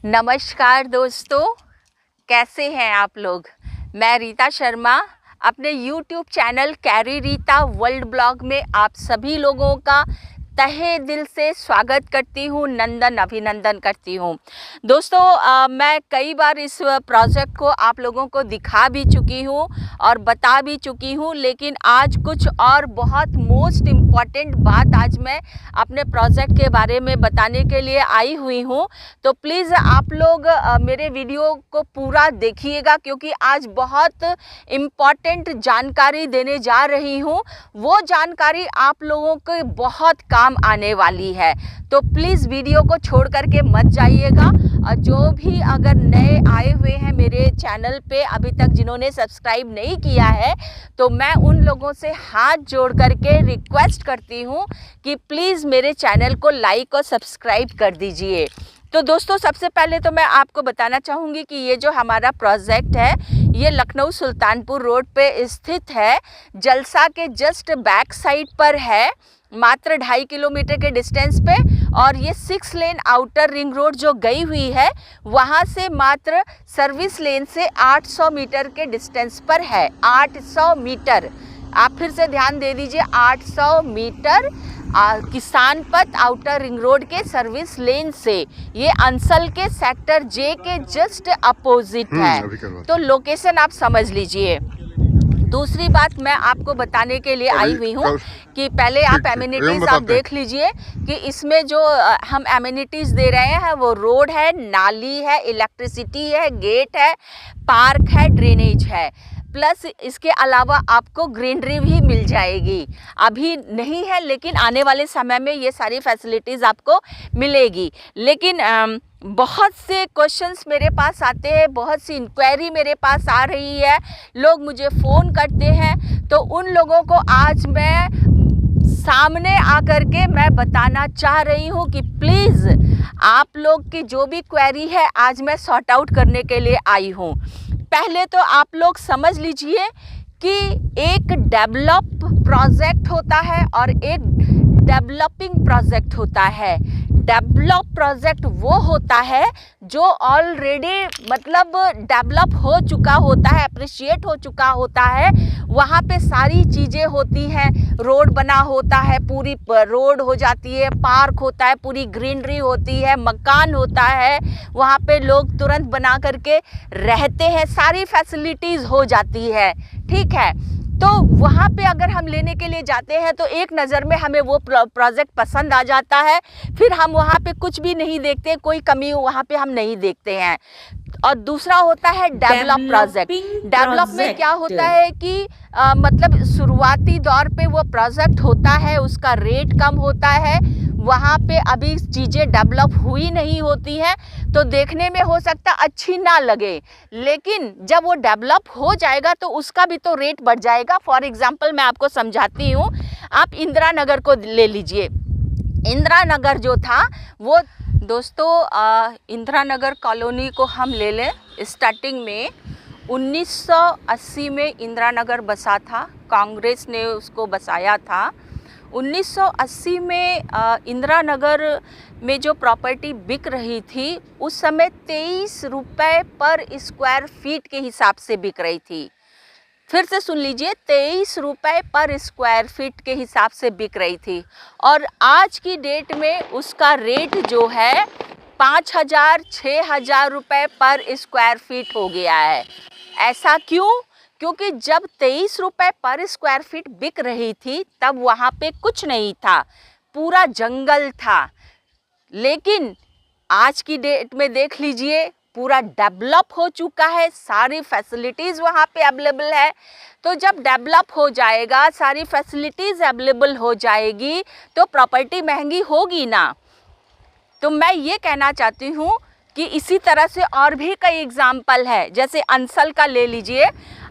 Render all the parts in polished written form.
नमस्कार दोस्तों, कैसे हैं आप लोग। मैं रीता शर्मा अपने YouTube channel carry Rita world blog में आप सभी लोगों का तहे दिल से स्वागत करती हूँ, नंदन अभिनंदन करती हूँ। दोस्तों मैं कई बार इस प्रोजेक्ट को आप लोगों को दिखा भी चुकी हूँ और बता भी चुकी हूँ, लेकिन आज कुछ और बहुत मोस्ट इम्पॉर्टेंट बात आज मैं अपने प्रोजेक्ट के बारे में बताने के लिए आई हुई हूँ। तो प्लीज़ आप लोग मेरे वीडियो को पूरा देखिएगा, क्योंकि आज बहुत इम्पॉर्टेंट जानकारी देने जा रही हूँ। वो जानकारी आप लोगों के बहुत काम आने वाली है, तो प्लीज़ वीडियो को छोड़ करके मत जाइएगा। और जो भी अगर नए आए हुए हैं मेरे चैनल पे अभी तक जिन्होंने सब्सक्राइब नहीं किया है, तो मैं उन लोगों से हाथ जोड़ करके रिक्वेस्ट करती हूँ कि प्लीज़ मेरे चैनल को लाइक और सब्सक्राइब कर दीजिए। तो दोस्तों सबसे पहले तो मैं आपको बताना चाहूँगी कि ये जो हमारा प्रोजेक्ट है ये लखनऊ सुल्तानपुर रोड पे स्थित है। जलसा के जस्ट बैक साइड पर है, मात्र 2.5 किलोमीटर के डिस्टेंस पे। और ये 6 लेन आउटर रिंग रोड जो गई हुई है वहाँ से मात्र सर्विस लेन से 800 मीटर के डिस्टेंस पर है। 800 मीटर, आप फिर से ध्यान दे दीजिए, 800 मीटर किसान पथ आउटर रिंग रोड के सर्विस लेन से। ये अंसल के सेक्टर जे के जस्ट अपोजिट है, तो लोकेशन आप समझ लीजिए। दूसरी बात मैं आपको बताने के लिए आई हुई हूँ कि पहले आप एमिनिटीज़ आप देख लीजिए कि इसमें जो हम एमिनिटीज़ दे रहे हैं वो रोड है, नाली है, इलेक्ट्रिसिटी है, गेट है, पार्क है, ड्रेनेज है, प्लस इसके अलावा आपको ग्रीनरी भी मिल जाएगी। अभी नहीं है लेकिन आने वाले समय में ये सारी फैसिलिटीज़ आपको मिलेगी। लेकिन बहुत से क्वेश्चंस मेरे पास आते हैं, बहुत सी इंक्वायरी मेरे पास आ रही है, लोग मुझे फ़ोन करते हैं, तो उन लोगों को आज मैं सामने आकर के मैं बताना चाह रही हूँ कि प्लीज़ आप लोग की जो भी क्वेरी है आज मैं सॉर्ट आउट करने के लिए आई हूँ। पहले तो आप लोग समझ लीजिए कि एक डेवलप प्रोजेक्ट होता है और एक डेवलपिंग प्रोजेक्ट होता है। डेवलप प्रोजेक्ट वो होता है जो ऑलरेडी मतलब डेवलप हो चुका होता है, अप्रिशिएट हो चुका होता है। वहाँ पे सारी चीज़ें होती हैं, रोड बना होता है, पूरी रोड हो जाती है, पार्क होता है, पूरी ग्रीनरी होती है, मकान होता है, वहाँ पे लोग तुरंत बना करके रहते हैं, सारी फैसिलिटीज़ हो जाती है, ठीक है। तो वहाँ पे अगर हम लेने के लिए जाते हैं तो एक नज़र में हमें वो प्रोजेक्ट पसंद आ जाता है, फिर हम वहाँ पे कुछ भी नहीं देखते, कोई कमी वहाँ पे हम नहीं देखते हैं। और दूसरा होता है डेवलप प्रोजेक्ट। डेवलप में क्या होता है कि मतलब शुरुआती दौर पे वो प्रोजेक्ट होता है, उसका रेट कम होता है, वहाँ पे अभी चीज़ें डेवलप हुई नहीं होती हैं, तो देखने में हो सकता अच्छी ना लगे, लेकिन जब वो डेवलप हो जाएगा तो उसका भी तो रेट बढ़ जाएगा। फॉर एग्जांपल मैं आपको समझाती हूँ, आप इंदिरा नगर को ले लीजिए। इंदिरा नगर जो था वो दोस्तों इंदिरा नगर कॉलोनी को हम ले लें, स्टार्टिंग में 1980 में इंदिरा नगर बसा था, कांग्रेस ने उसको बसाया था। 1980 में इंदिरा नगर में जो प्रॉपर्टी बिक रही थी उस समय 23 रुपये पर स्क्वायर फीट के हिसाब से बिक रही थी। फिर से सुन लीजिए, 23 रुपये पर स्क्वायर फीट के हिसाब से बिक रही थी। और आज की डेट में उसका रेट जो है 5,000-6,000 रुपये पर स्क्वायर फीट हो गया है। ऐसा क्यों? क्योंकि जब 23 रुपये पर स्क्वायर फीट बिक रही थी तब वहाँ पे कुछ नहीं था, पूरा जंगल था। लेकिन आज की डेट में देख लीजिए, पूरा डेवलप हो चुका है, सारी फैसिलिटीज़ वहाँ पे अवेलेबल है। तो जब डेवलप हो जाएगा, सारी फैसिलिटीज़ अवेलेबल हो जाएगी, तो प्रॉपर्टी महंगी होगी ना। तो मैं ये कहना चाहती हूँ कि इसी तरह से और भी कई एग्जाम्पल है, जैसे अंसल का ले लीजिए।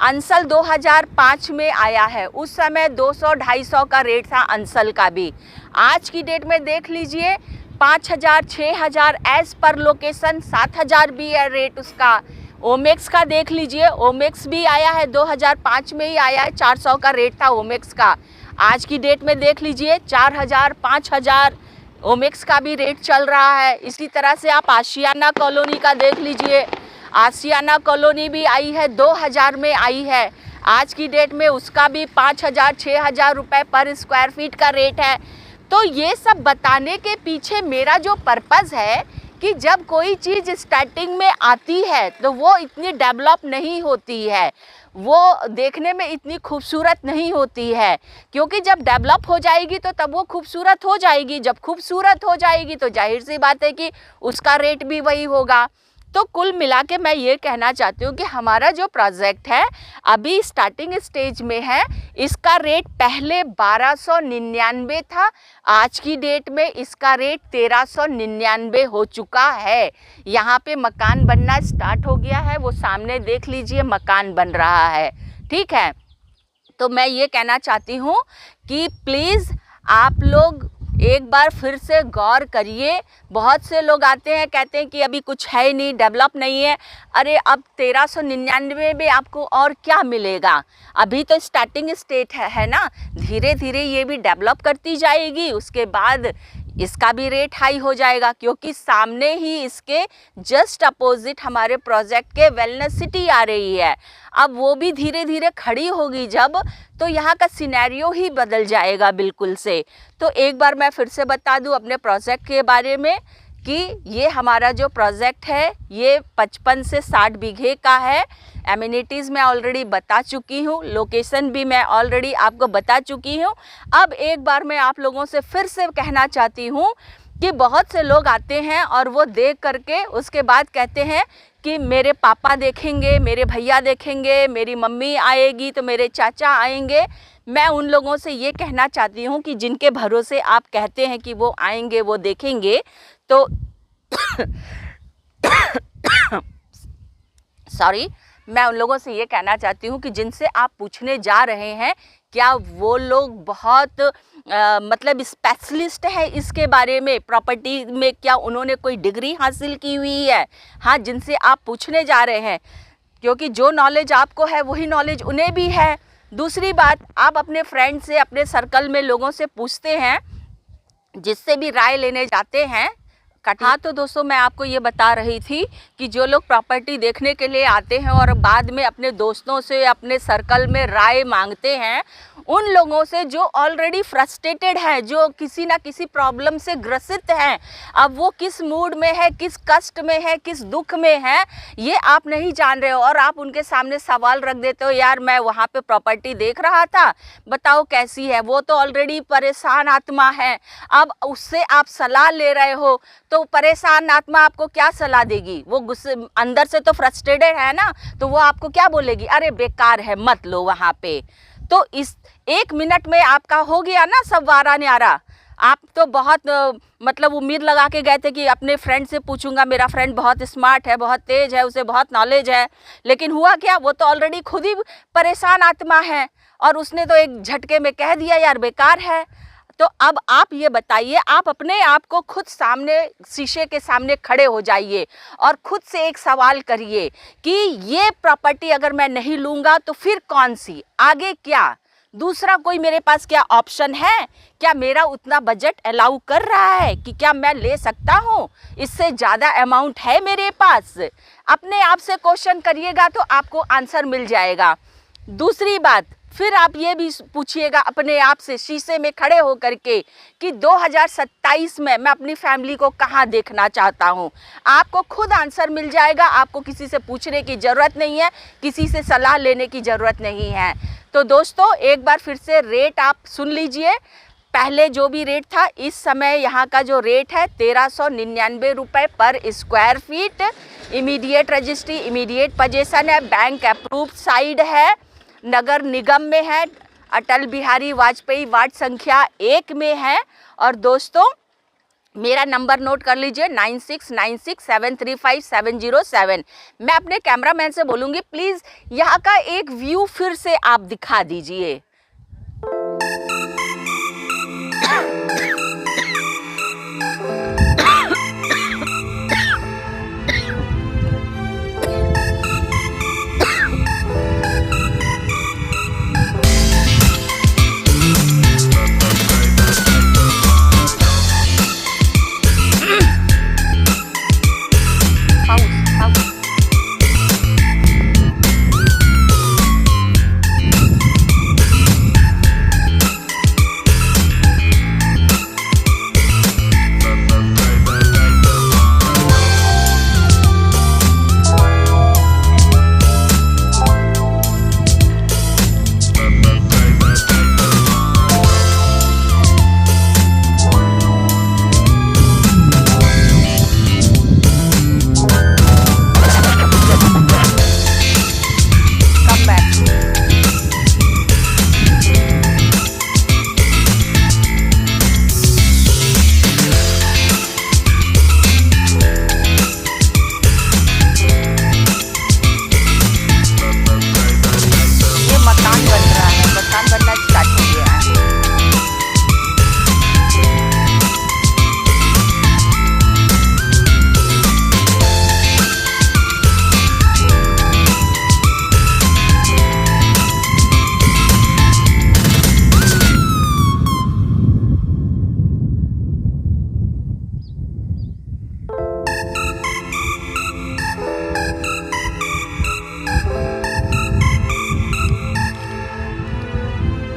अंसल 2005 में आया है, उस समय 200-250 का रेट था अंसल का भी। आज की डेट में देख लीजिए 5,000-6,000 एज पर लोकेशन, 7,000 भी है रेट उसका। ओमेक्स का देख लीजिए, ओमेक्स भी आया है 2005 में ही आया है, 400 का रेट था ओमेक्स का। आज की डेट में देख लीजिए 4,000, 5,000 ओमेक्स का भी रेट चल रहा है। इसी तरह से आप आशियाना कॉलोनी का देख लीजिए, आशियाना कॉलोनी भी आई है 2000 में आई है, आज की डेट में उसका भी 5000 6000 रुपये पर स्क्वायर फीट का रेट है। तो ये सब बताने के पीछे मेरा जो पर्पज़ है कि जब कोई चीज़ स्टार्टिंग में आती है तो वो इतनी डेवलप नहीं होती है, वो देखने में इतनी खूबसूरत नहीं होती है, क्योंकि जब डेवलप हो जाएगी तो तब वो खूबसूरत हो जाएगी। जब खूबसूरत हो जाएगी तो जाहिर सी बात है कि उसका रेट भी वही होगा। तो कुल मिला के मैं ये कहना चाहती हूँ कि हमारा जो प्रोजेक्ट है अभी स्टार्टिंग स्टेज में है। इसका रेट पहले 1299 था, आज की डेट में इसका रेट 1399 हो चुका है। यहाँ पे मकान बनना स्टार्ट हो गया है, वो सामने देख लीजिए मकान बन रहा है, ठीक है। तो मैं ये कहना चाहती हूँ कि प्लीज़ आप लोग एक बार फिर से गौर करिए। बहुत से लोग आते हैं कहते हैं कि अभी कुछ है नहीं, डेवलप नहीं है। अरे अब 1399 में आपको और क्या मिलेगा, अभी तो स्टार्टिंग स्टेज है ना, धीरे धीरे ये भी डेवलप करती जाएगी, उसके बाद इसका भी रेट हाई हो जाएगा। क्योंकि सामने ही इसके जस्ट अपोजिट हमारे प्रोजेक्ट के वेलनेस सिटी आ रही है, अब वो भी धीरे धीरे खड़ी होगी जब, तो यहाँ का सिनेरियो ही बदल जाएगा बिल्कुल से। तो एक बार मैं फिर से बता दूँ अपने प्रोजेक्ट के बारे में कि ये हमारा जो प्रोजेक्ट है ये 55 से 60 बीघे का है। एमिनिटीज़ मैं ऑलरेडी बता चुकी हूँ, लोकेशन भी मैं ऑलरेडी आपको बता चुकी हूँ। अब एक बार मैं आप लोगों से फिर से कहना चाहती हूँ कि बहुत से लोग आते हैं और वो देख करके उसके बाद कहते हैं कि मेरे पापा देखेंगे, मेरे भैया देखेंगे, मेरी मम्मी आएगी तो मेरे चाचा आएंगे। मैं उन लोगों से ये कहना चाहती हूँ कि जिनके भरोसे आप कहते हैं कि वो आएंगे, वो देखेंगे, तो सॉरी, मैं उन लोगों से ये कहना चाहती हूँ कि जिनसे आप पूछने जा रहे हैं क्या वो लोग बहुत मतलब स्पेशलिस्ट है इसके बारे में, प्रॉपर्टी में, क्या उन्होंने कोई डिग्री हासिल की हुई है। हाँ, जिनसे आप पूछने जा रहे हैं, क्योंकि जो नॉलेज आपको है वही नॉलेज उन्हें भी है। दूसरी बात, आप अपने फ्रेंड से, अपने सर्कल में लोगों से पूछते हैं, जिससे भी राय लेने जाते हैं। हाँ, तो दोस्तों मैं आपको ये बता रही थी कि जो लोग प्रॉपर्टी देखने के लिए आते हैं और बाद में अपने दोस्तों से, अपने सर्कल में राय मांगते हैं, उन लोगों से जो ऑलरेडी फ्रस्ट्रेटेड है, जो किसी ना किसी प्रॉब्लम से ग्रसित हैं, अब वो किस मूड में है, किस कष्ट में है, किस दुख में है, ये आप नहीं जान रहे हो, और आप उनके सामने सवाल रख देते हो, यार मैं वहाँ पे प्रॉपर्टी देख रहा था, बताओ कैसी है। वो तो ऑलरेडी परेशान आत्मा है, अब उससे आप सलाह ले रहे हो, तो परेशान आत्मा आपको क्या सलाह देगी, वो गुस्से अंदर से तो फ्रस्ट्रेटेड है ना, तो वो आपको क्या बोलेगी, अरे बेकार है, मत लो वहाँ पे। तो इस 1 मिनट में आपका हो गया ना सब वारा न्यारा। आप तो बहुत मतलब उम्मीद लगा के गए थे कि अपने फ्रेंड से पूछूंगा, मेरा फ्रेंड बहुत स्मार्ट है, बहुत तेज है, उसे बहुत नॉलेज है, लेकिन हुआ क्या, वो तो ऑलरेडी खुद ही परेशान आत्मा है और उसने तो एक झटके में कह दिया यार बेकार है। तो अब आप ये बताइए, आप अपने आप को खुद सामने, शीशे के सामने खड़े हो जाइए और खुद से एक सवाल करिए कि ये प्रॉपर्टी अगर मैं नहीं लूँगा तो फिर कौन सी, आगे क्या, दूसरा कोई मेरे पास क्या ऑप्शन है, क्या मेरा उतना बजट अलाउ कर रहा है कि क्या मैं ले सकता हूँ, इससे ज़्यादा अमाउंट है मेरे पास। अपने आप से क्वेश्चन करिएगा तो आपको आंसर मिल जाएगा। दूसरी बात, फिर आप ये भी पूछिएगा अपने आप से शीशे में खड़े हो करके कि 2027 में मैं अपनी फैमिली को कहाँ देखना चाहता हूँ। आपको खुद आंसर मिल जाएगा, आपको किसी से पूछने की ज़रूरत नहीं है, किसी से सलाह लेने की ज़रूरत नहीं है। तो दोस्तों एक बार फिर से रेट आप सुन लीजिए। पहले जो भी रेट था, इस समय यहाँ का जो रेट है 1399 रुपये पर square feet. Immediate registry, immediate possession है, बैंक अप्रूव्ड साइड है, नगर निगम में है, अटल बिहारी वाजपेयी वार्ड संख्या 1 में है। और दोस्तों मेरा नंबर नोट कर लीजिए 9696735707। मैं अपने कैमरामैन से बोलूँगी प्लीज़ यहाँ का एक व्यू फिर से आप दिखा दीजिए।